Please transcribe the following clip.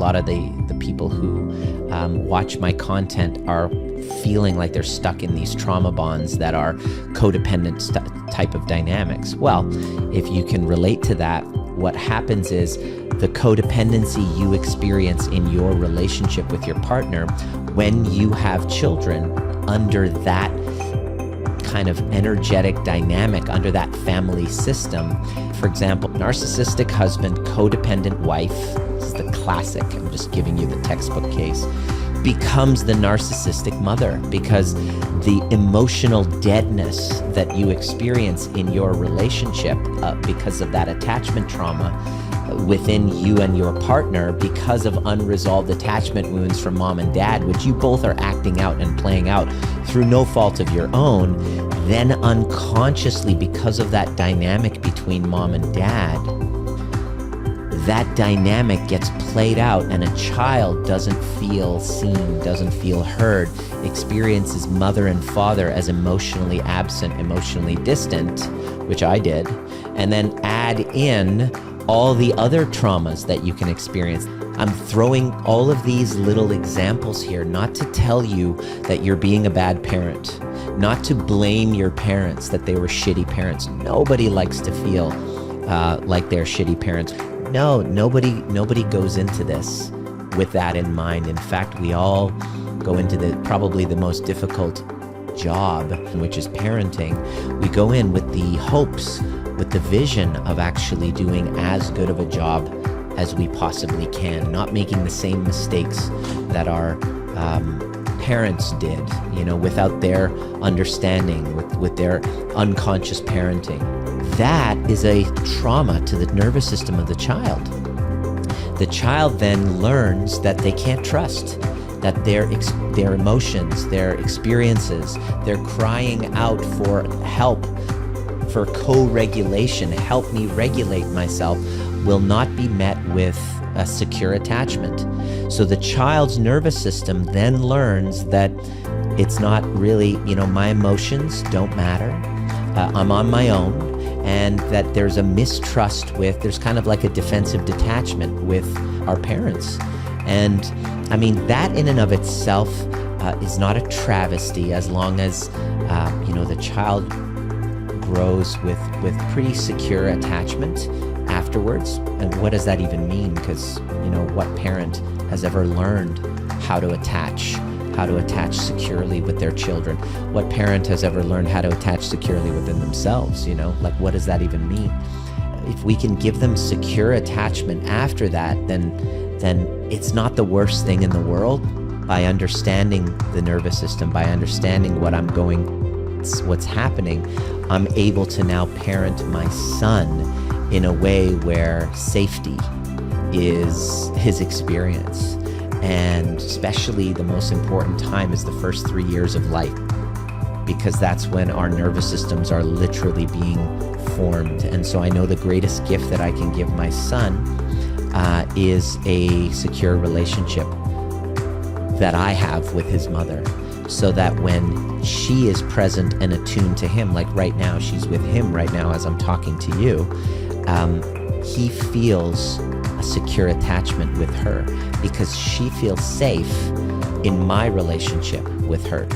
lot of the people who watch my content are feeling like they're stuck in these trauma bonds that are codependent type of dynamics. Well, if you can relate to that, what happens is the codependency you experience in your relationship with your partner when you have children under that kind of energetic dynamic, under that family system. For example, narcissistic husband, codependent wife, this is the classic, I'm just giving you the textbook case, becomes the narcissistic mother, because the emotional deadness that you experience in your relationship because of that attachment trauma within you and your partner, because of unresolved attachment wounds from mom and dad, which you both are acting out and playing out through no fault of your own, then unconsciously, because of that dynamic between mom and dad, that dynamic gets played out, and a child doesn't feel seen, doesn't feel heard, experiences mother and father as emotionally absent, emotionally distant, which I did, and then add in all the other traumas that you can experience. I'm throwing all of these little examples here, not to tell you that you're being a bad parent, not to blame your parents that they were shitty parents. Nobody likes to feel like they're shitty parents. No, nobody goes into this with that in mind. In fact, we all go into probably the most difficult job, which is parenting. We go in with the hopes, with the vision of actually doing as good of a job as we possibly can, not making the same mistakes that our parents did, without their understanding, with their unconscious parenting. That is a trauma to the nervous system of the child. The child then learns that they can't trust, that their emotions, their experiences, they're crying out for help, for co-regulation, help me regulate myself, will not be met with a secure attachment. So the child's nervous system then learns that it's not really, my emotions don't matter. I'm on my own. And that there's a mistrust there's kind of like a defensive detachment with our parents. And I mean, that in and of itself is not a travesty, as long as, the child grows with pretty secure attachment afterwards. And what does that even mean? Because, what parent has ever learned how to attach securely with their children? What parent has ever learned how to attach securely within themselves? What does that even mean? If we can give them secure attachment after that, then it's not the worst thing in the world. By understanding the nervous system, by understanding what's happening, I'm able to now parent my son in a way where safety is his experience. And especially the most important time is the first 3 years of life, because that's when our nervous systems are literally being formed. And so I know the greatest gift that I can give my son is a secure relationship that I have with his mother, so that when she is present and attuned to him, like right now, she's with him right now as I'm talking to you, he feels a secure attachment with her, because she feels safe in my relationship with her.